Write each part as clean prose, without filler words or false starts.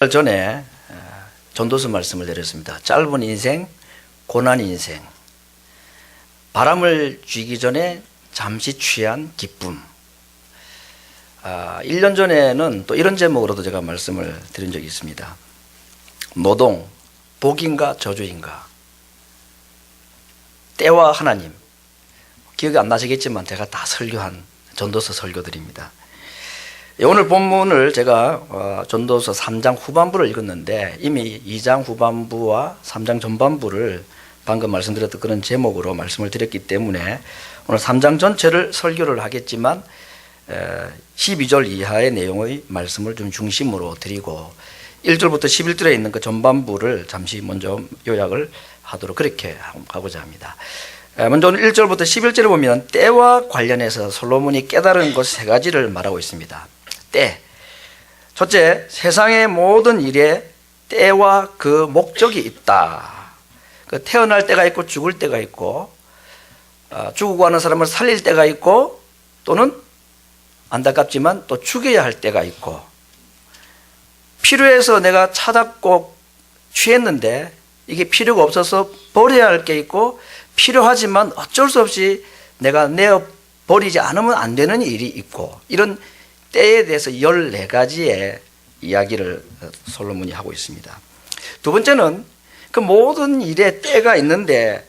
전에 전도서 말씀을 드렸습니다. 짧은 인생, 고난 인생, 바람을 쥐기 전에 잠시 취한 기쁨. 1년 전에는 또 이런 제목으로도 제가 말씀을 드린 적이 있습니다. 노동, 복인가 저주인가. 때와 하나님. 기억이 안 나시겠지만 제가 다 설교한 전도서 설교들입니다. 오늘 본문을 제가 전도서 3장 후반부를 읽었는데 이미 2장 후반부와 3장 전반부를 방금 말씀드렸던 그런 제목으로 말씀을 드렸기 때문에 오늘 3장 전체를 설교를 하겠지만 12절 이하의 내용의 말씀을 좀 중심으로 드리고 1절부터 11절에 있는 그 전반부를 잠시 먼저 요약을 하도록 그렇게 하고자 합니다. 먼저 오늘 1절부터 11절을 보면 때와 관련해서 솔로몬이 깨달은 것 세 가지를 말하고 있습니다. 때. 첫째, 세상의 모든 일에 때와 그 목적이 있다. 그 태어날 때가 있고 죽을 때가 있고 죽고 하는 사람을 살릴 때가 있고 또는 안타깝지만 또 죽여야 할 때가 있고 필요해서 내가 찾았고 취했는데 이게 필요가 없어서 버려야 할 게 있고 필요하지만 어쩔 수 없이 내가 내어버리지 않으면 안 되는 일이 있고 이런 때에 대해서 14가지의 이야기를 솔로몬이 하고 있습니다. 두 번째는 그 모든 일에 때가 있는데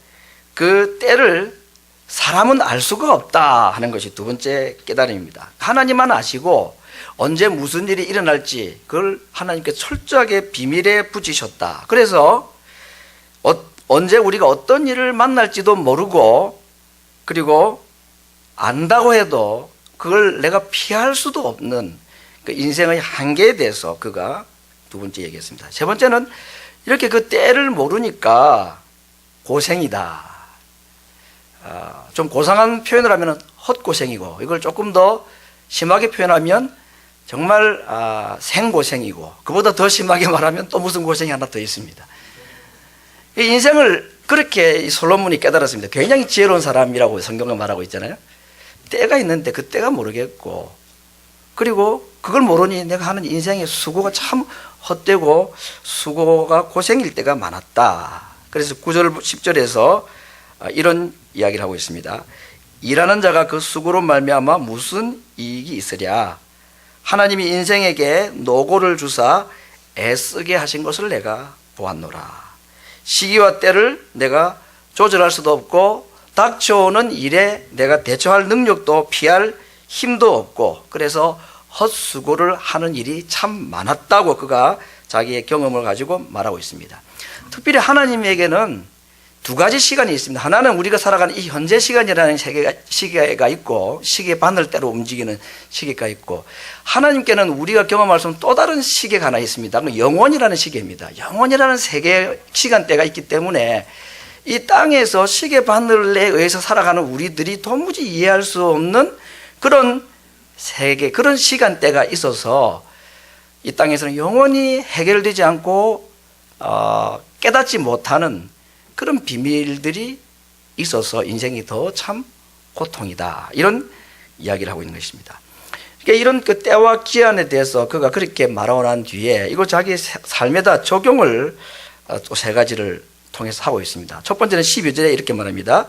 그 때를 사람은 알 수가 없다 하는 것이 두 번째 깨달음입니다. 하나님만 아시고 언제 무슨 일이 일어날지 그걸 하나님께 철저하게 비밀에 붙이셨다. 그래서 언제 우리가 어떤 일을 만날지도 모르고 그리고 안다고 해도 그걸 내가 피할 수도 없는 그 인생의 한계에 대해서 그가 두 번째 얘기했습니다. 세 번째는 이렇게 그 때를 모르니까 고생이다. 좀 고상한 표현을 하면 헛고생이고 이걸 조금 더 심하게 표현하면 정말 생고생이고 그보다 더 심하게 말하면 또 무슨 고생이 하나 더 있습니다. 이 인생을 그렇게 솔로몬이 깨달았습니다. 굉장히 지혜로운 사람이라고 성경은 말하고 있잖아요. 때가 있는데 그 때가 모르겠고 그리고 그걸 모르니 내가 하는 인생의 수고가 참 헛되고 수고가 고생일 때가 많았다. 그래서 9절 10절에서 이런 이야기를 하고 있습니다. 일하는 자가 그 수고로 말미암아 무슨 이익이 있으랴. 하나님이 인생에게 노고를 주사 애쓰게 하신 것을 내가 보았노라. 시기와 때를 내가 조절할 수도 없고 닥쳐오는 일에 내가 대처할 능력도 피할 힘도 없고 그래서 헛수고를 하는 일이 참 많았다고 그가 자기의 경험을 가지고 말하고 있습니다. 특별히 하나님에게는 두 가지 시간이 있습니다. 하나는 우리가 살아가는 이 현재 시간이라는 시계가 있고 시계 바늘대로 움직이는 시계가 있고 하나님께는 우리가 경험할 수 없는 또 다른 시계가 하나 있습니다. 그 영원이라는 시계입니다. 영원이라는 세계 시간대가 있기 때문에 이 땅에서 시계 바늘에 의해서 살아가는 우리들이 도무지 이해할 수 없는 그런 세계, 그런 시간대가 있어서 이 땅에서는 영원히 해결되지 않고 깨닫지 못하는 그런 비밀들이 있어서 인생이 더 참 고통이다. 이런 이야기를 하고 있는 것입니다. 그러니까 이런 그 때와 기한에 대해서 그가 그렇게 말하고 난 뒤에 이거 자기 삶에다 적용을 또 세 가지를 통해서 하고 있습니다. 첫 번째는 12절에 이렇게 말합니다.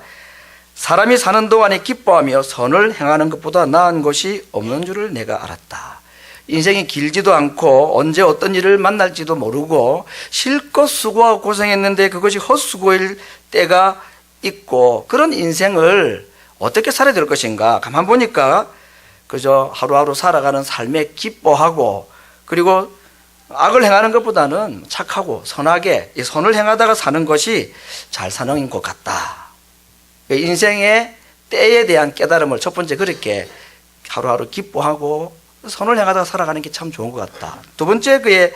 사람이 사는 동안에 기뻐하며 선을 행하는 것보다 나은 것이 없는 줄을 내가 알았다. 인생이 길지도 않고 언제 어떤 일을 만날지도 모르고 실컷 수고하고 고생했는데 그것이 헛수고일 때가 있고 그런 인생을 어떻게 살아야 될 것인가. 가만 보니까 그저 하루하루 살아가는 삶에 기뻐하고 그리고 악을 행하는 것보다는 착하고 선하게 이 선을 행하다가 사는 것이 잘 사는 것 같다. 인생의 때에 대한 깨달음을 첫 번째 그렇게 하루하루 기뻐하고 선을 행하다가 살아가는 게 참 좋은 것 같다. 두 번째 그의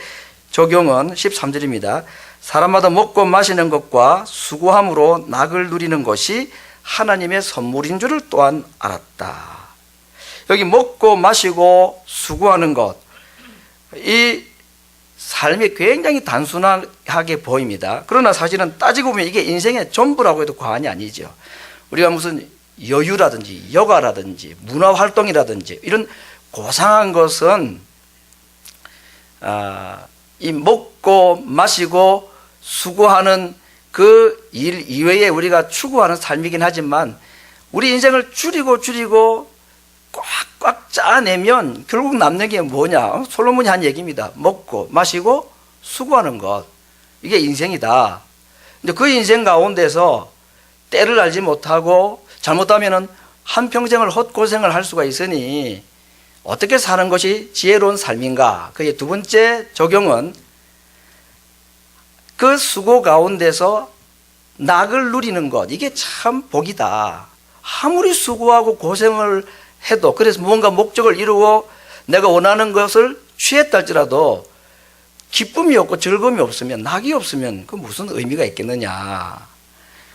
적용은 13절입니다. 사람마다 먹고 마시는 것과 수고함으로 낙을 누리는 것이 하나님의 선물인 줄을 또한 알았다. 여기 먹고 마시고 수고하는 것, 이 삶이 굉장히 단순하게 보입니다. 그러나 사실은 따지고 보면 이게 인생의 전부라고 해도 과언이 아니죠. 우리가 무슨 여유라든지 여가라든지 문화활동이라든지 이런 고상한 것은 이 먹고 마시고 수고하는 그 일 이외에 우리가 추구하는 삶이긴 하지만 우리 인생을 줄이고 꽉꽉 짜내면 결국 남는 게 뭐냐? 솔로몬이 한 얘기입니다. 먹고 마시고 수고하는 것. 이게 인생이다. 근데 그 인생 가운데서 때를 알지 못하고 잘못하면은 한평생을 헛고생을 할 수가 있으니 어떻게 사는 것이 지혜로운 삶인가? 그의 두 번째 적용은 그 수고 가운데서 낙을 누리는 것. 이게 참 복이다. 아무리 수고하고 고생을 해도 그래서 무언가 목적을 이루고 내가 원하는 것을 취했다 할지라도 기쁨이 없고 즐거움이 없으면 낙이 없으면 그 무슨 의미가 있겠느냐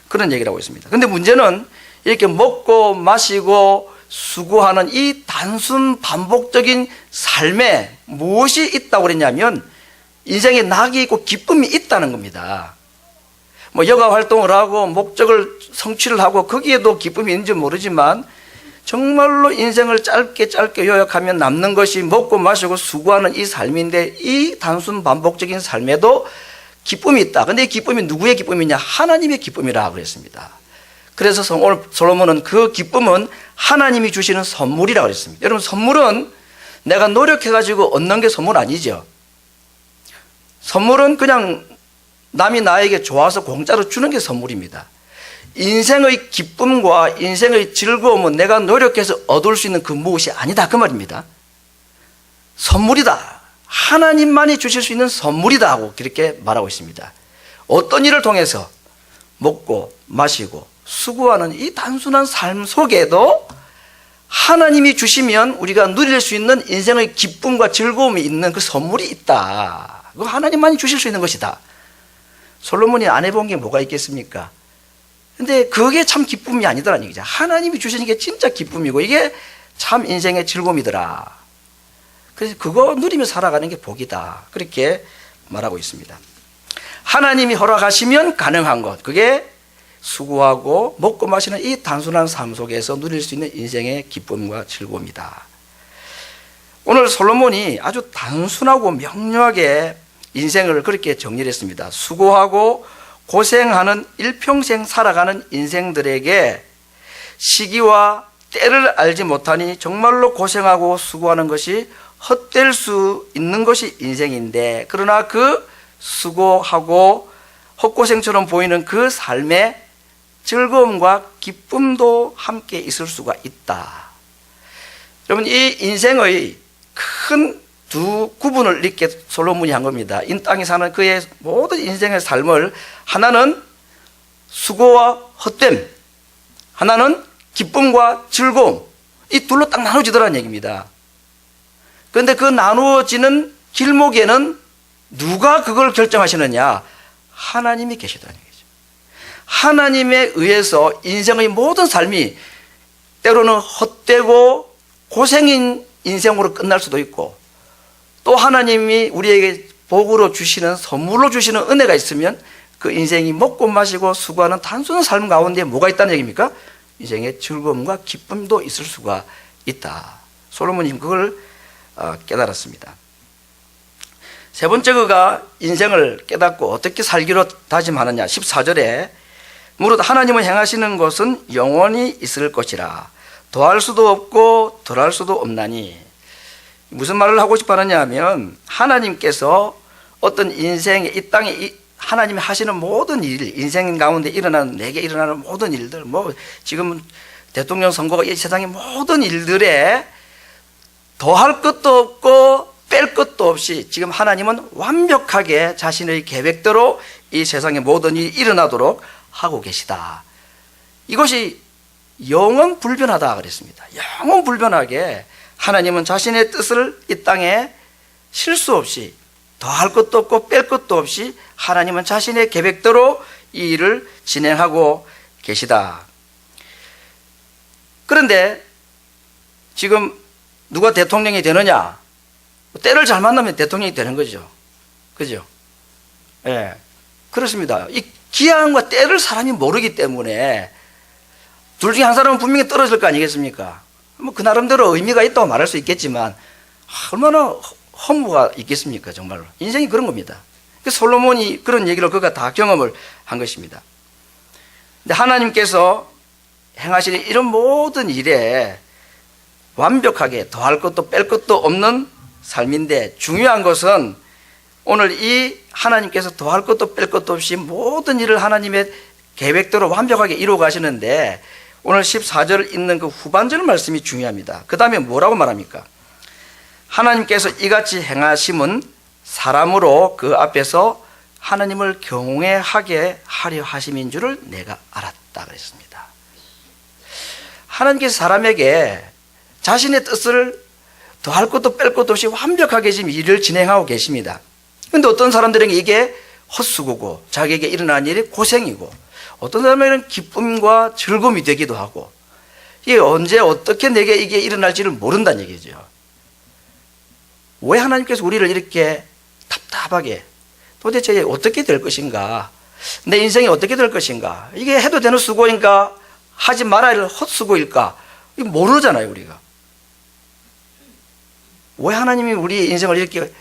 그런 얘기를 하고 있습니다. 그런데 문제는 이렇게 먹고 마시고 수고하는 이 단순 반복적인 삶에 무엇이 있다고 그랬냐면 인생에 낙이 있고 기쁨이 있다는 겁니다. 뭐 여가 활동을 하고 목적을 성취를 하고 거기에도 기쁨이 있는지 모르지만 정말로 인생을 짧게 요약하면 남는 것이 먹고 마시고 수고하는 이 삶인데 이 단순 반복적인 삶에도 기쁨이 있다. 근데 이 기쁨이 누구의 기쁨이냐? 하나님의 기쁨이라 그랬습니다. 그래서 오늘 솔로몬은 그 기쁨은 하나님이 주시는 선물이라고 그랬습니다. 여러분, 선물은 내가 노력해가지고 얻는 게 선물 아니죠. 선물은 그냥 남이 나에게 좋아서 공짜로 주는 게 선물입니다. 인생의 기쁨과 인생의 즐거움은 내가 노력해서 얻을 수 있는 그 무엇이 아니다 그 말입니다. 선물이다. 하나님만이 주실 수 있는 선물이다 하고 그렇게 말하고 있습니다. 어떤 일을 통해서 먹고 마시고 수고하는 이 단순한 삶 속에도 하나님이 주시면 우리가 누릴 수 있는 인생의 기쁨과 즐거움이 있는 그 선물이 있다. 그거 하나님만이 주실 수 있는 것이다. 솔로몬이 안 해본 게 뭐가 있겠습니까? 근데 그게 참 기쁨이 아니더라는 얘기죠. 하나님이 주시는 게 진짜 기쁨이고 이게 참 인생의 즐거움이더라. 그래서 그거 누리며 살아가는 게 복이다. 그렇게 말하고 있습니다. 하나님이 허락하시면 가능한 것. 그게 수고하고 먹고 마시는 이 단순한 삶 속에서 누릴 수 있는 인생의 기쁨과 즐거움이다. 오늘 솔로몬이 아주 단순하고 명료하게 인생을 그렇게 정리를 했습니다. 수고하고 고생하는 일평생 살아가는 인생들에게 시기와 때를 알지 못하니 정말로 고생하고 수고하는 것이 헛될 수 있는 것이 인생인데 그러나 그 수고하고 헛고생처럼 보이는 그 삶에 즐거움과 기쁨도 함께 있을 수가 있다. 여러분, 이 인생의 큰 두 구분을 이렇게 솔로몬이 한 겁니다. 이 땅에 사는 그의 모든 인생의 삶을 하나는 수고와 헛됨, 하나는 기쁨과 즐거움, 이 둘로 딱 나눠지더라는 얘기입니다. 그런데 그 나누어지는 길목에는 누가 그걸 결정하시느냐? 하나님이 계시다는 얘기죠. 하나님에 의해서 인생의 모든 삶이 때로는 헛되고 고생인 인생으로 끝날 수도 있고 또 하나님이 우리에게 복으로 주시는 선물로 주시는 은혜가 있으면 그 인생이 먹고 마시고 수고하는 단순한 삶 가운데 뭐가 있다는 얘기입니까? 인생의 즐거움과 기쁨도 있을 수가 있다. 솔로몬이 그걸 깨달았습니다. 세 번째 그가 인생을 깨닫고 어떻게 살기로 다짐하느냐. 14절에 무릇 하나님은 행하시는 것은 영원히 있을 것이라 더할 수도 없고 덜할 수도 없나니. 무슨 말을 하고 싶어 하느냐 하면 하나님께서 어떤 인생에 이 땅에 하나님이 하시는 모든 일, 인생 가운데 일어나는 내게 일어나는 모든 일들, 뭐 지금 대통령 선거가 이 세상의 모든 일들에 더할 것도 없고 뺄 것도 없이 지금 하나님은 완벽하게 자신의 계획대로 이 세상의 모든 일이 일어나도록 하고 계시다. 이것이 영원 불변하다 그랬습니다. 영원 불변하게 하나님은 자신의 뜻을 이 땅에 실수 없이 더할 것도 없고 뺄 것도 없이 하나님은 자신의 계획대로 이 일을 진행하고 계시다. 그런데 지금 누가 대통령이 되느냐? 때를 잘 만나면 대통령이 되는 거죠. 그죠? 예. 그렇습니다. 이 기한과 때를 사람이 모르기 때문에 둘 중에 한 사람은 분명히 떨어질 거 아니겠습니까? 뭐 그 나름대로 의미가 있다고 말할 수 있겠지만 얼마나 허무가 있겠습니까? 정말로. 인생이 그런 겁니다. 솔로몬이 그런 얘기를 그가 다 경험을 한 것입니다. 근데 하나님께서 행하시는 이런 모든 일에 완벽하게 더할 것도 뺄 것도 없는 삶인데, 중요한 것은 오늘 이 하나님께서 더할 것도 뺄 것도 없이 모든 일을 하나님의 계획대로 완벽하게 이루어 가시는데, 오늘 14절 있는 그 후반절 말씀이 중요합니다. 그 다음에 뭐라고 말합니까? 하나님께서 이같이 행하심은 사람으로 그 앞에서 하나님을 경외하게 하려 하심인 줄을 내가 알았다 그랬습니다. 하나님께서 사람에게 자신의 뜻을 더할 것도 뺄 것도 없이 완벽하게 지금 일을 진행하고 계십니다. 그런데 어떤 사람들에게 이게 헛수고고 자기에게 일어난 일이 고생이고, 어떤 사람에게는 기쁨과 즐거움이 되기도 하고, 이게 언제 어떻게 내게 이게 일어날지를 모른다는 얘기죠. 왜 하나님께서 우리를 이렇게 답답하게, 도대체 어떻게 될 것인가, 내 인생이 어떻게 될 것인가, 이게 해도 되는 수고인가 하지 말아야 할 헛수고일까, 이거 모르잖아요. 우리가 왜 하나님이 우리 인생을 이렇게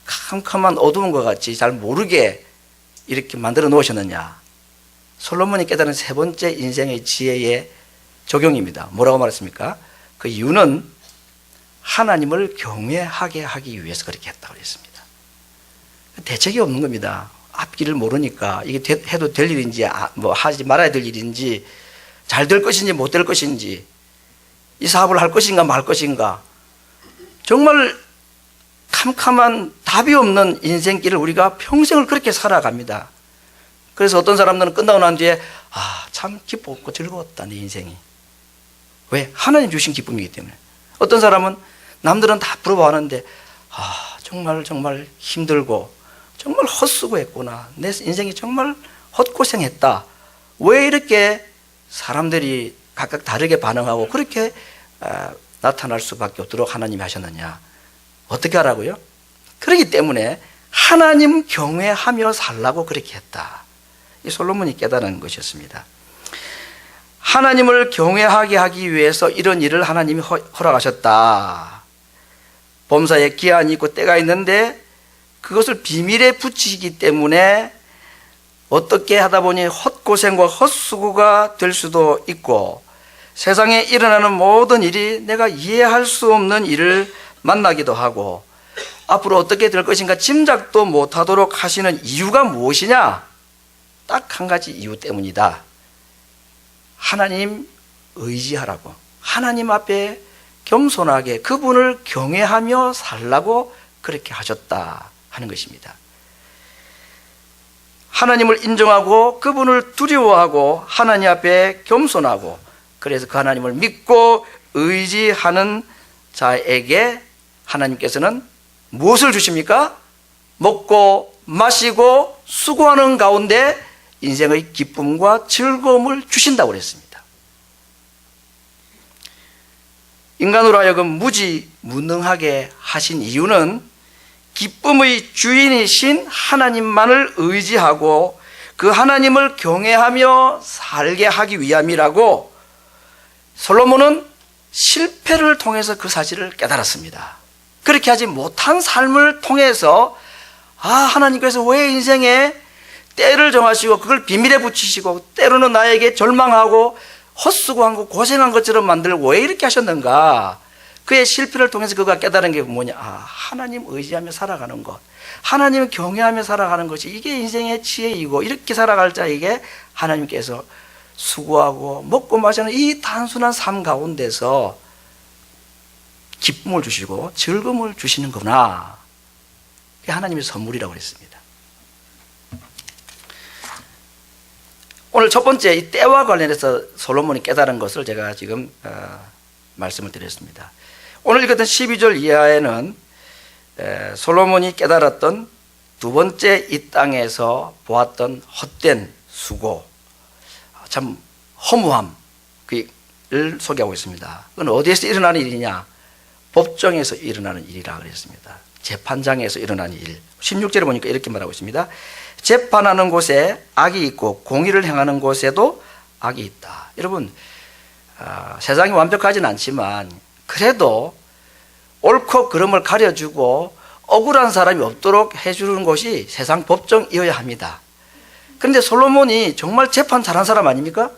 캄캄한 어두운 것 같이 잘 모르게 이렇게 만들어 놓으셨느냐. 솔로몬이 깨달은 세 번째 인생의 지혜의 적용입니다. 뭐라고 말했습니까? 그 이유는 하나님을 경외하게 하기 위해서 그렇게 했다고 그랬습니다. 대책이 없는 겁니다. 앞길을 모르니까 이게 해도 될 일인지 뭐 하지 말아야 될 일인지, 잘 될 것인지 못 될 것인지, 이 사업을 할 것인가 말 것인가, 정말 캄캄한 답이 없는 인생길을 우리가 평생을 그렇게 살아갑니다. 그래서 어떤 사람들은 끝나고 난 뒤에 참 기뻤고 즐거웠다 내 인생이. 왜? 하나님 주신 기쁨이기 때문에. 어떤 사람은 남들은 다 부러워하는데 정말 힘들고 정말 헛수고했구나, 내 인생이 정말 헛고생했다. 왜 이렇게 사람들이 각각 다르게 반응하고 그렇게 나타날 수밖에 없도록 하나님이 하셨느냐. 어떻게 하라고요? 그렇기 때문에 하나님 경외하며 살라고 그렇게 했다. 이 솔로몬이 깨달은 것이었습니다. 하나님을 경외하게 하기 위해서 이런 일을 하나님이 허락하셨다. 범사에 기한이 있고 때가 있는데 그것을 비밀에 붙이기 때문에 어떻게 하다 보니 헛고생과 헛수고가 될 수도 있고, 세상에 일어나는 모든 일이 내가 이해할 수 없는 일을 만나기도 하고, 앞으로 어떻게 될 것인가 짐작도 못하도록 하시는 이유가 무엇이냐? 딱 한 가지 이유 때문이다. 하나님 의지하라고, 하나님 앞에 겸손하게 그분을 경외하며 살라고 그렇게 하셨다 하는 것입니다. 하나님을 인정하고 그분을 두려워하고 하나님 앞에 겸손하고, 그래서 그 하나님을 믿고 의지하는 자에게 하나님께서는 무엇을 주십니까? 먹고 마시고 수고하는 가운데 인생의 기쁨과 즐거움을 주신다고 그랬습니다. 인간으로 하여금 무지무능하게 하신 이유는 기쁨의 주인이신 하나님만을 의지하고 그 하나님을 경외하며 살게 하기 위함이라고 솔로몬은 실패를 통해서 그 사실을 깨달았습니다. 그렇게 하지 못한 삶을 통해서 하나님께서 왜 인생에 때를 정하시고 그걸 비밀에 붙이시고 때로는 나에게 절망하고 헛수고한 거 고생한 것처럼 만들고 왜 이렇게 하셨는가. 그의 실패를 통해서 그가 깨달은 게 뭐냐. 하나님 의지하며 살아가는 것, 하나님을 경외하며 살아가는 것이 이게 인생의 지혜이고, 이렇게 살아갈 자에게 하나님께서 수고하고 먹고 마시는 이 단순한 삶 가운데서 기쁨을 주시고 즐거움을 주시는구나. 그게 하나님의 선물이라고 그랬습니다. 오늘 첫 번째 이 때와 관련해서 솔로몬이 깨달은 것을 제가 지금 말씀을 드렸습니다. 오늘 읽었던 12절 이하에는 솔로몬이 깨달았던 두 번째 이 땅에서 보았던 헛된 수고, 참 허무함을 소개하고 있습니다. 그건 어디에서 일어나는 일이냐? 법정에서 일어나는 일이라 그랬습니다. 재판장에서 일어나는 일. 16절에 보니까 이렇게 말하고 있습니다. 재판하는 곳에 악이 있고 공의를 행하는 곳에도 악이 있다. 여러분, 세상이 완벽하진 않지만 그래도 옳고 그름을 가려주고 억울한 사람이 없도록 해주는 것이 세상 법정이어야 합니다. 그런데 솔로몬이 정말 재판 잘한 사람 아닙니까?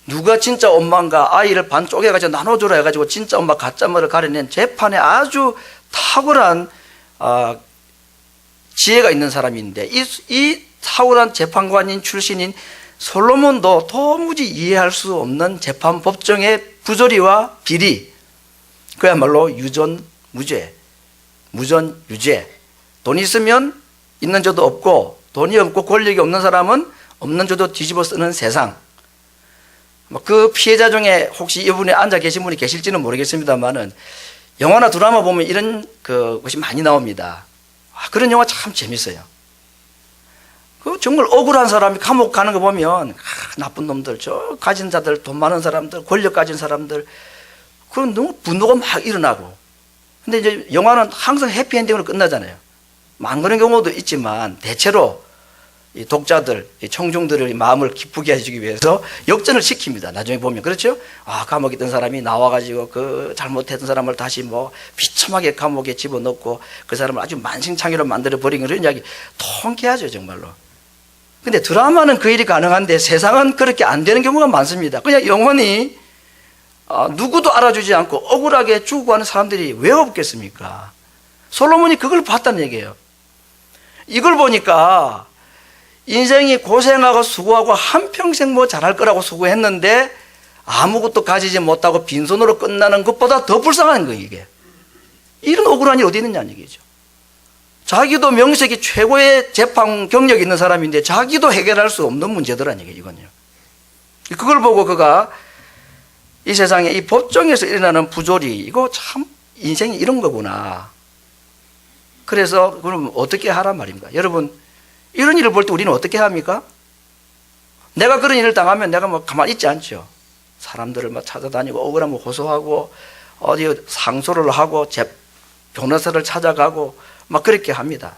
누가 진짜 엄마인가 아이를 반 쪼개가지고 나눠주라 해가지고 진짜 엄마 가짜말을 가려낸 재판에 아주 탁월한 지혜가 있는 사람인데 이 탁월한 재판관인 출신인 솔로몬도 도무지 이해할 수 없는 재판 법정의 부조리와 비리, 그야말로 유전무죄, 무전유죄. 돈이 있으면 있는 죄도 없고 돈이 없고 권력이 없는 사람은 없는 죄도 뒤집어 쓰는 세상. 그 피해자 중에 혹시 이분에 앉아 계신 분이 계실지는 모르겠습니다만은 영화나 드라마 보면 이런 것이 많이 나옵니다. 그런 영화 참 재밌어요. 그 정말 억울한 사람이 감옥 가는 거 보면 나쁜 놈들, 저 가진 자들, 돈 많은 사람들, 권력 가진 사람들, 그런 너무 분노가 막 일어나고. 근데 이제 영화는 항상 해피엔딩으로 끝나잖아요. 안 그런 경우도 있지만 대체로 이 독자들, 이 청중들의 마음을 기쁘게 해주기 위해서 역전을 시킵니다. 나중에 보면. 그렇죠? 감옥에 있던 사람이 나와가지고 그 잘못했던 사람을 다시 비참하게 감옥에 집어넣고 그 사람을 아주 만신창이로 만들어버리는 그런 이야기 통쾌하죠, 정말로. 근데 드라마는 그 일이 가능한데 세상은 그렇게 안 되는 경우가 많습니다. 그냥 영원히 누구도 알아주지 않고 억울하게 죽어가는 사람들이 왜 없겠습니까? 솔로몬이 그걸 봤다는 얘기예요. 이걸 보니까 인생이 고생하고 수고하고 한평생 잘할 거라고 수고했는데 아무것도 가지지 못하고 빈손으로 끝나는 것보다 더 불쌍한 거예요, 이게. 이런 억울한 일이 어디 있느냐는 얘기죠. 자기도 명색이 최고의 재판 경력이 있는 사람인데 자기도 해결할 수 없는 문제더란 얘기예요, 이건요. 그걸 보고 그가 이 세상에 이 법정에서 일어나는 부조리, 이거 참 인생이 이런 거구나. 그래서 그럼 어떻게 하란 말입니까? 여러분, 이런 일을 볼 때 우리는 어떻게 합니까? 내가 그런 일을 당하면 내가 가만히 있지 않죠. 사람들을 찾아다니고 억울하면 호소하고 어디 상소를 하고 변호사를 찾아가고 그렇게 합니다.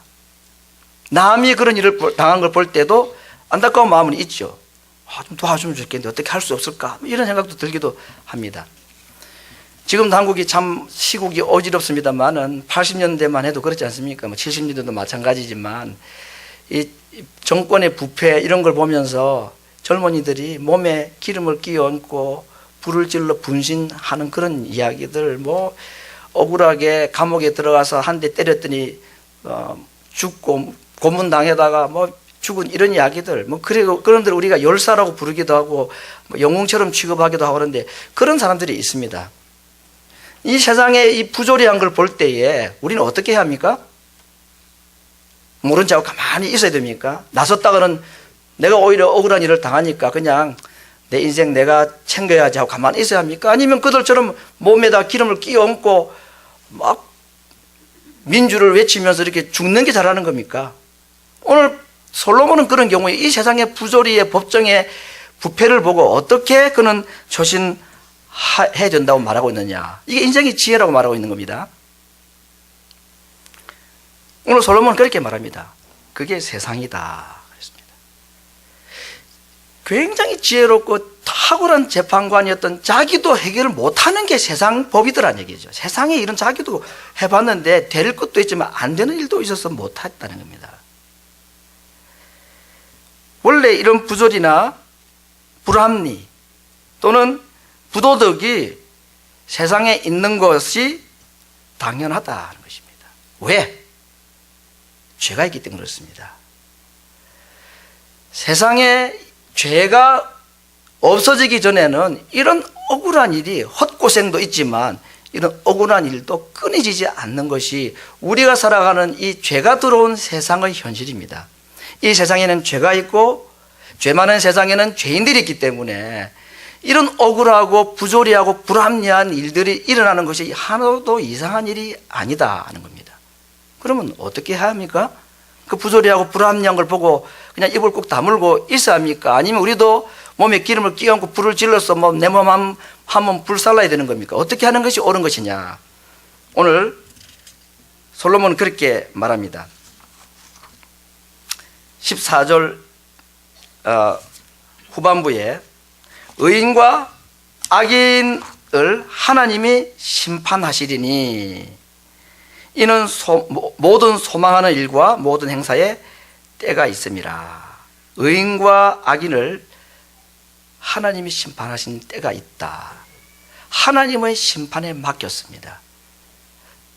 남이 그런 일을 당한 걸 볼 때도 안타까운 마음은 있죠. 좀 도와주면 좋겠는데 어떻게 할 수 없을까? 이런 생각도 들기도 합니다. 지금 한국이 참 시국이 어지럽습니다만은 80년대만 해도 그렇지 않습니까? 70년대도 마찬가지지만 이 정권의 부패 이런 걸 보면서 젊은이들이 몸에 기름을 끼얹고 불을 질러 분신하는 그런 이야기들, 억울하게 감옥에 들어가서 한 대 때렸더니 죽고 고문당에다가 죽은 이런 이야기들, 그리고 그런들 우리가 열사라고 부르기도 하고 영웅처럼 취급하기도 하고 그런데 그런 사람들이 있습니다. 이 세상에 이 부조리한 걸 볼 때에 우리는 어떻게 해야 합니까? 모른 척하고 가만히 있어야 됩니까? 나섰다가는 내가 오히려 억울한 일을 당하니까 그냥 내 인생 내가 챙겨야지 하고 가만히 있어야 합니까? 아니면 그들처럼 몸에다 기름을 끼얹고 민주를 외치면서 이렇게 죽는 게 잘하는 겁니까? 오늘 솔로몬은 그런 경우에 이 세상의 부조리의 법정의 부패를 보고 어떻게 그는 조신해야 된다고 말하고 있느냐. 이게 인생의 지혜라고 말하고 있는 겁니다. 오늘 솔로몬은 그렇게 말합니다. 그게 세상이다. 그랬습니다. 굉장히 지혜롭고 탁월한 재판관이었던 자기도 해결을 못하는 게 세상 법이더란 얘기죠. 세상에 이런 자기도 해봤는데 될 것도 있지만 안 되는 일도 있어서 못했다는 겁니다. 원래 이런 부조리나 불합리 또는 부도덕이 세상에 있는 것이 당연하다는 것입니다. 왜? 죄가 있기 때문에 그렇습니다. 세상에 죄가 없어지기 전에는 이런 억울한 일이 헛고생도 있지만 이런 억울한 일도 끊이지지 않는 것이 우리가 살아가는 이 죄가 들어온 세상의 현실입니다. 이 세상에는 죄가 있고 죄 많은 세상에는 죄인들이 있기 때문에 이런 억울하고 부조리하고 불합리한 일들이 일어나는 것이 하나도 이상한 일이 아니다 하는 겁니다. 그러면 어떻게 해야 합니까? 그 부조리하고 불합리한 걸 보고 그냥 입을 꼭 다물고 있어야 합니까? 아니면 우리도 몸에 기름을 끼얹고 불을 질러서 내 몸 한번 불살라야 되는 겁니까? 어떻게 하는 것이 옳은 것이냐? 오늘 솔로몬은 그렇게 말합니다. 14절 후반부에 의인과 악인을 하나님이 심판하시리니 이는 모든 소망하는 일과 모든 행사에 때가 있음이라. 의인과 악인을 하나님이 심판하신 때가 있다. 하나님의 심판에 맡겼습니다.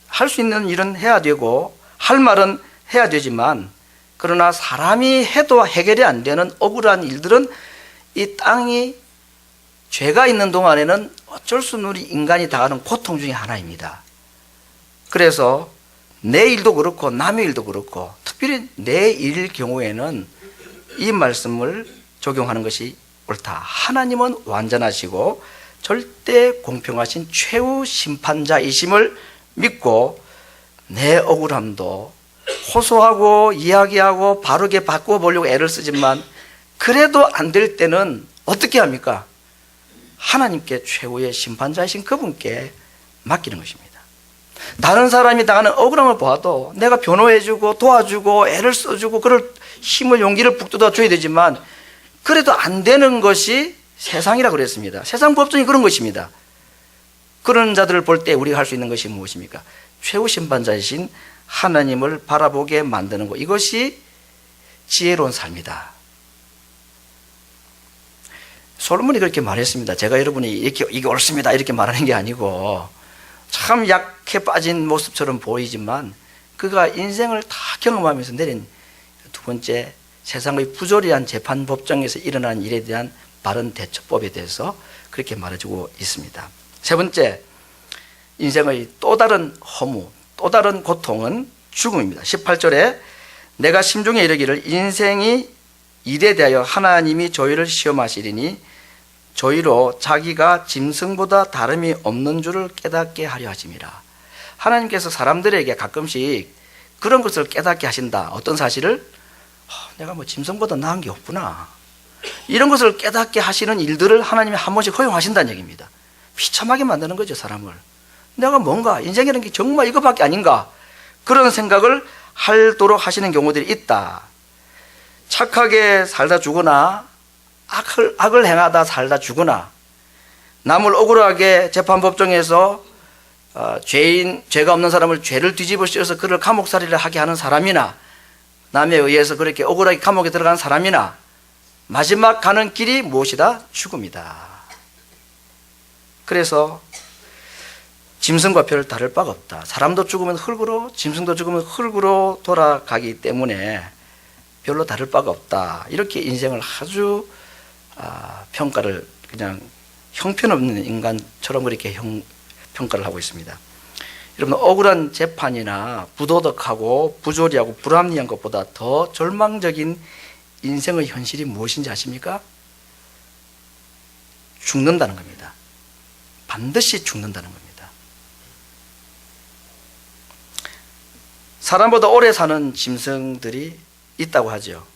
할 수 있는 일은 해야 되고 할 말은 해야 되지만, 그러나 사람이 해도 해결이 안 되는 억울한 일들은 이 땅이 죄가 있는 동안에는 어쩔 수 없는 우리 인간이 당하는 고통 중에 하나입니다. 그래서 내 일도 그렇고 남의 일도 그렇고 특별히 내 일 경우에는 이 말씀을 적용하는 것이 옳다. 하나님은 완전하시고 절대 공평하신 최후 심판자이심을 믿고 내 억울함도 호소하고 이야기하고 바르게 바꾸어 보려고 애를 쓰지만 그래도 안 될 때는 어떻게 합니까? 하나님께 최후의 심판자이신 그분께 맡기는 것입니다. 다른 사람이 당하는 억울함을 보아도 내가 변호해주고 도와주고 애를 써주고 그럴 힘을 용기를 북돋아 줘야 되지만 그래도 안 되는 것이 세상이라 그랬습니다. 세상 법정이 그런 것입니다. 그런 자들을 볼 때 우리가 할 수 있는 것이 무엇입니까? 최후 심판자이신 하나님을 바라보게 만드는 것, 이것이 지혜로운 삶이다. 솔로몬이 그렇게 말했습니다. 제가 여러분이 이게 옳습니다 이렇게 말하는 게 아니고 참 약해 빠진 모습처럼 보이지만 그가 인생을 다 경험하면서 내린 두 번째, 세상의 부조리한 재판 법정에서 일어난 일에 대한 바른 대처법에 대해서 그렇게 말해주고 있습니다. 세 번째, 인생의 또 다른 허무, 또 다른 고통은 죽음입니다. 18절에 내가 심중에 이르기를 인생이 일에 대하여 하나님이 저희를 시험하시리니 저희로 자기가 짐승보다 다름이 없는 줄을 깨닫게 하려 하심이라. 하나님께서 사람들에게 가끔씩 그런 것을 깨닫게 하신다. 어떤 사실을? 내가 뭐 짐승보다 나은 게 없구나. 이런 것을 깨닫게 하시는 일들을 하나님이 한 번씩 허용하신다는 얘기입니다. 비참하게 만드는 거죠, 사람을. 내가 뭔가 인생이라는 게 정말 이거밖에 아닌가, 그런 생각을 하도록 하시는 경우들이 있다. 착하게 살다 죽거나 악을 행하다 살다 죽거나 남을 억울하게 재판법정에서 죄가 없는 사람을 죄를 뒤집어 씌워서 그를 감옥살이를 하게 하는 사람이나 남에 의해서 그렇게 억울하게 감옥에 들어간 사람이나 마지막 가는 길이 무엇이다? 죽음이다. 그래서 짐승과 별 다를 바가 없다. 사람도 죽으면 흙으로, 짐승도 죽으면 흙으로 돌아가기 때문에 별로 다를 바가 없다. 이렇게 인생을 아주 평가를 그냥 형편없는 인간처럼 그렇게 평가를 하고 있습니다. 여러분, 억울한 재판이나 부도덕하고 부조리하고 불합리한 것보다 더 절망적인 인생의 현실이 무엇인지 아십니까? 죽는다는 겁니다. 반드시 죽는다는 겁니다. 사람보다 오래 사는 짐승들이 있다고 하죠.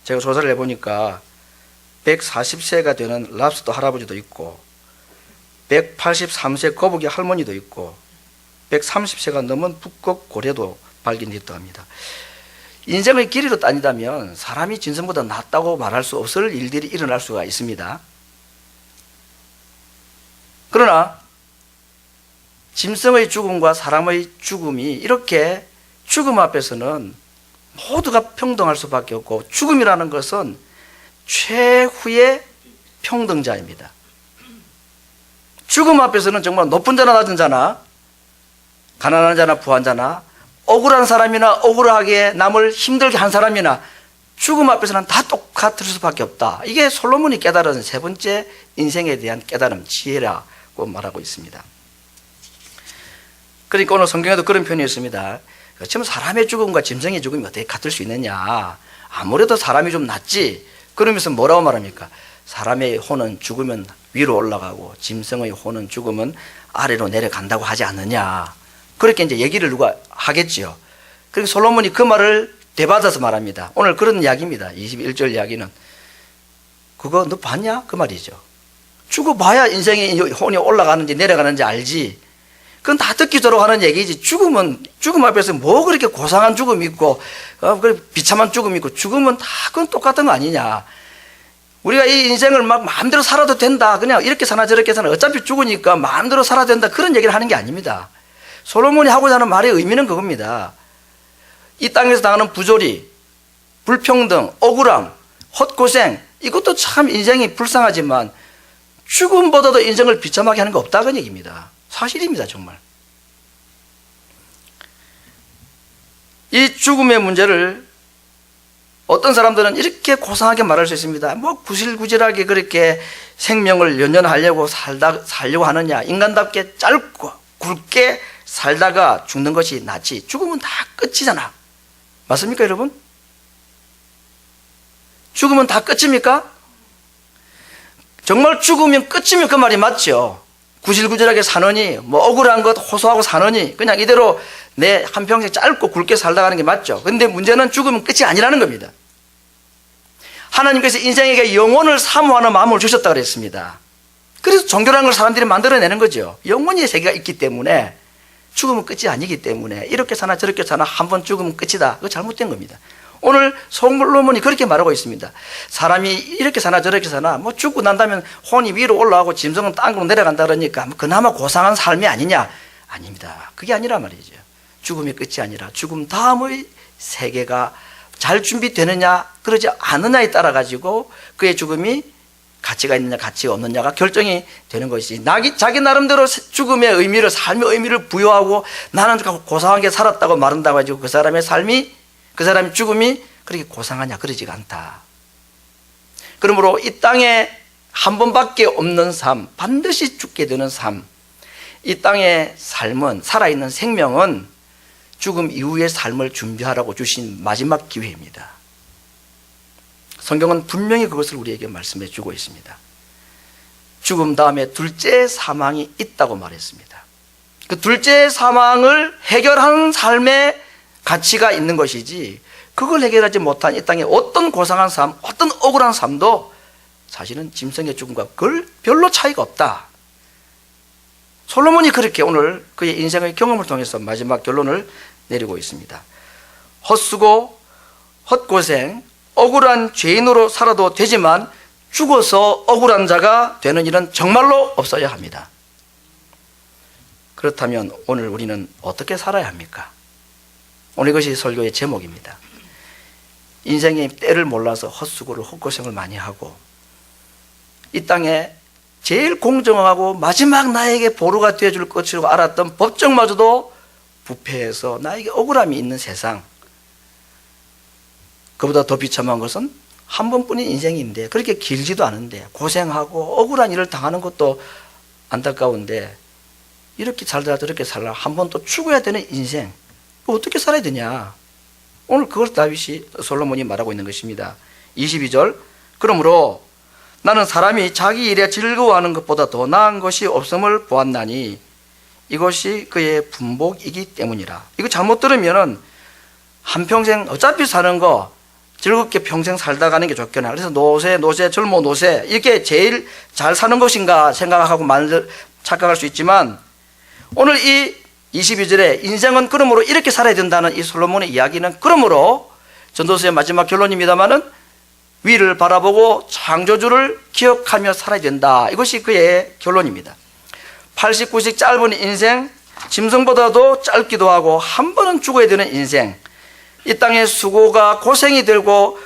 제가 조사를 해보니까 140세가 되는 랍스터 할아버지도 있고 183세 거북이 할머니도 있고 130세가 넘은 북극 고래도 발견됐다고 합니다. 인생의 길이로 따지자면 사람이 짐승보다 낫다고 말할 수 없을 일들이 일어날 수가 있습니다. 그러나 짐승의 죽음과 사람의 죽음이 이렇게 죽음 앞에서는 모두가 평등할 수밖에 없고, 죽음이라는 것은 최후의 평등자입니다. 죽음 앞에서는 정말 높은 자나 낮은 자나 가난한 자나 부한 자나 억울한 사람이나 억울하게 남을 힘들게 한 사람이나 죽음 앞에서는 다 똑같을 수밖에 없다. 이게 솔로몬이 깨달은 세 번째 인생에 대한 깨달음, 지혜라고 말하고 있습니다. 그러니까 오늘 성경에도 그런 표현이 있습니다. 지금 사람의 죽음과 짐승의 죽음이 어떻게 같을 수 있느냐, 아무래도 사람이 좀 낫지. 그러면서 뭐라고 말합니까? 사람의 혼은 죽으면 위로 올라가고 짐승의 혼은 죽으면 아래로 내려간다고 하지 않느냐. 그렇게 이제 얘기를 누가 하겠지요. 그리고 솔로몬이 그 말을 되받아서 말합니다. 오늘 그런 이야기입니다. 21절 이야기는. 그거 너 봤냐? 그 말이죠. 죽어봐야 인생의 혼이 올라가는지 내려가는지 알지. 그건 다 듣기도록 하는 얘기지. 죽음 앞에서 뭐 그렇게 고상한 죽음이 있고, 비참한 죽음이 있고, 죽음은 다 그건 똑같은 거 아니냐. 우리가 이 인생을 막 마음대로 살아도 된다. 그냥 이렇게 사나 저렇게 사나 어차피 죽으니까 마음대로 살아야 된다. 그런 얘기를 하는 게 아닙니다. 솔로몬이 하고자 하는 말의 의미는 그겁니다. 이 땅에서 당하는 부조리, 불평등, 억울함, 헛고생, 이것도 참 인생이 불쌍하지만 죽음보다도 인생을 비참하게 하는 거 없다는 얘기입니다. 사실입니다, 정말. 이 죽음의 문제를 어떤 사람들은 이렇게 고상하게 말할 수 있습니다. 뭐 구질구질하게 그렇게 생명을 연연하려고 살려고 하느냐. 인간답게 짧고 굵게 살다가 죽는 것이 낫지. 죽으면 다 끝이잖아. 맞습니까, 여러분? 죽으면 다 끝입니까? 정말 죽으면 끝이면 그 말이 맞죠. 구질구질하게 사느니, 뭐 억울한 것 호소하고 사느니, 그냥 이대로 내 한평생 짧고 굵게 살다 가는 게 맞죠. 근데 문제는 죽으면 끝이 아니라는 겁니다. 하나님께서 인생에게 영혼을 사모하는 마음을 주셨다고 그랬습니다. 그래서 종교라는 걸 사람들이 만들어내는 거죠. 영혼의 세계가 있기 때문에, 죽으면 끝이 아니기 때문에 이렇게 사나 저렇게 사나 한 번 죽으면 끝이다. 그거 잘못된 겁니다. 오늘 솔로몬이 그렇게 말하고 있습니다. 사람이 이렇게 사나 저렇게 사나 뭐 죽고 난다면 혼이 위로 올라가고 짐승은 땅으로 내려간다 그러니까 그나마 고상한 삶이 아니냐? 아닙니다. 그게 아니라 말이죠. 죽음이 끝이 아니라 죽음 다음의 세계가 잘 준비되느냐 그러지 않느냐에 따라 가지고 그의 죽음이 가치가 있느냐 가치가 없느냐가 결정이 되는 것이지, 자기 나름대로 죽음의 의미를, 삶의 의미를 부여하고 나는 고상하게 살았다고 말한다고 가지고 그 사람의 죽음이 그렇게 고상하냐 그러지가 않다. 그러므로 이 땅에 한 번밖에 없는 삶, 반드시 죽게 되는 삶, 이 땅의 삶은, 살아있는 생명은 죽음 이후의 삶을 준비하라고 주신 마지막 기회입니다. 성경은 분명히 그것을 우리에게 말씀해 주고 있습니다. 죽음 다음에 둘째 사망이 있다고 말했습니다. 그 둘째 사망을 해결하는 삶의 가치가 있는 것이지, 그걸 해결하지 못한 이 땅에 어떤 고상한 삶, 어떤 억울한 삶도 사실은 짐승의 죽음과 별로 차이가 없다. 솔로몬이 그렇게 오늘 그의 인생의 경험을 통해서 마지막 결론을 내리고 있습니다. 헛수고, 헛고생, 억울한 죄인으로 살아도 되지만 죽어서 억울한 자가 되는 일은 정말로 없어야 합니다. 그렇다면 오늘 우리는 어떻게 살아야 합니까? 오늘 이것이 설교의 제목입니다. 인생의 때를 몰라서 헛수고를, 헛고생을 많이 하고 이 땅에 제일 공정하고 마지막 나에게 보루가 되어줄 것이라고 알았던 법정마저도 부패해서 나에게 억울함이 있는 세상, 그보다 더 비참한 것은 한 번뿐인 인생인데 그렇게 길지도 않은데 고생하고 억울한 일을 당하는 것도 안타까운데 이렇게 살다가 저렇게 살라 한 번 또 죽어야 되는 인생, 어떻게 살아야 되냐? 오늘 그걸 다윗이, 솔로몬이 말하고 있는 것입니다. 22절, 그러므로 나는 사람이 자기 일에 즐거워하는 것보다 더 나은 것이 없음을 보았나니 이것이 그의 분복이기 때문이라. 이거 잘못 들으면은 한평생 어차피 사는 거 즐겁게 평생 살다 가는 게 좋겠나. 그래서 노세, 젊어 노세 이렇게 제일 잘 사는 것인가 생각하고 착각할 수 있지만, 오늘 이 22절에 인생은 그러므로 이렇게 살아야 된다는 이 솔로몬의 이야기는, 그러므로 전도서의 마지막 결론입니다마는 위를 바라보고 창조주를 기억하며 살아야 된다. 이것이 그의 결론입니다. 89씩 짧은 인생, 짐승보다도 짧기도 하고 한 번은 죽어야 되는 인생, 이 땅의 수고가 고생이 되고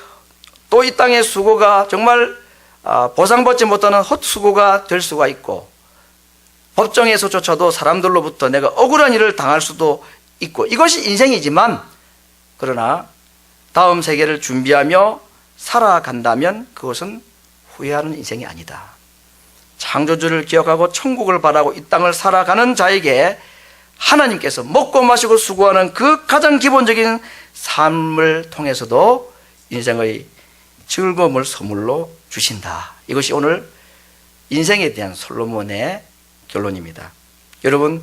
또 이 땅의 수고가 정말 보상받지 못하는 헛수고가 될 수가 있고, 법정에서조차도 사람들로부터 내가 억울한 일을 당할 수도 있고, 이것이 인생이지만, 그러나 다음 세계를 준비하며 살아간다면 그것은 후회하는 인생이 아니다. 창조주를 기억하고 천국을 바라고 이 땅을 살아가는 자에게 하나님께서 먹고 마시고 수고하는 그 가장 기본적인 삶을 통해서도 인생의 즐거움을 선물로 주신다. 이것이 오늘 인생에 대한 솔로몬의 결론입니다. 여러분,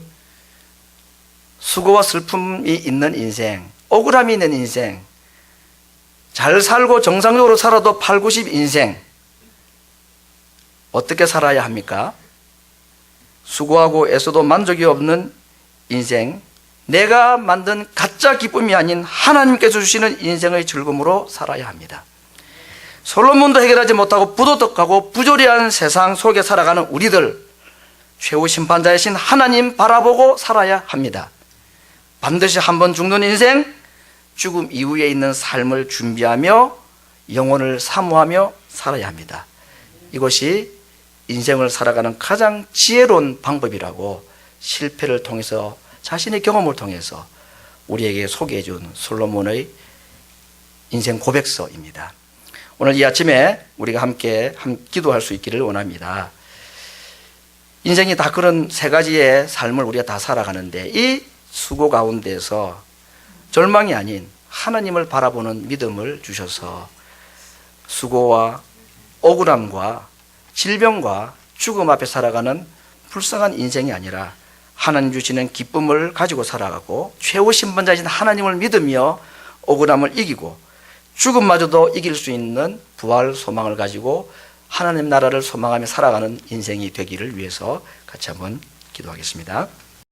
수고와 슬픔이 있는 인생, 억울함이 있는 인생, 잘 살고 정상적으로 살아도 8, 90 인생, 어떻게 살아야 합니까? 수고하고 애써도 만족이 없는 인생, 내가 만든 가짜 기쁨이 아닌 하나님께서 주시는 인생의 즐거움으로 살아야 합니다. 솔로몬도 해결하지 못하고 부도덕하고 부조리한 세상 속에 살아가는 우리들, 최후 심판자이신 하나님 바라보고 살아야 합니다. 반드시 한 번 죽는 인생, 죽음 이후에 있는 삶을 준비하며 영혼을 사모하며 살아야 합니다. 이것이 인생을 살아가는 가장 지혜로운 방법이라고 실패를 통해서 자신의 경험을 통해서 우리에게 소개해 준 솔로몬의 인생 고백서입니다. 오늘 이 아침에 우리가 함께 기도할 수 있기를 원합니다. 인생이 다 그런 세 가지의 삶을 우리가 다 살아가는데 이 수고 가운데서 절망이 아닌 하나님을 바라보는 믿음을 주셔서 수고와 억울함과 질병과 죽음 앞에 살아가는 불쌍한 인생이 아니라 하나님 주시는 기쁨을 가지고 살아가고 최후 심판자이신 하나님을 믿으며 억울함을 이기고 죽음마저도 이길 수 있는 부활 소망을 가지고 하나님 나라를 소망하며 살아가는 인생이 되기를 위해서 같이 한번 기도하겠습니다.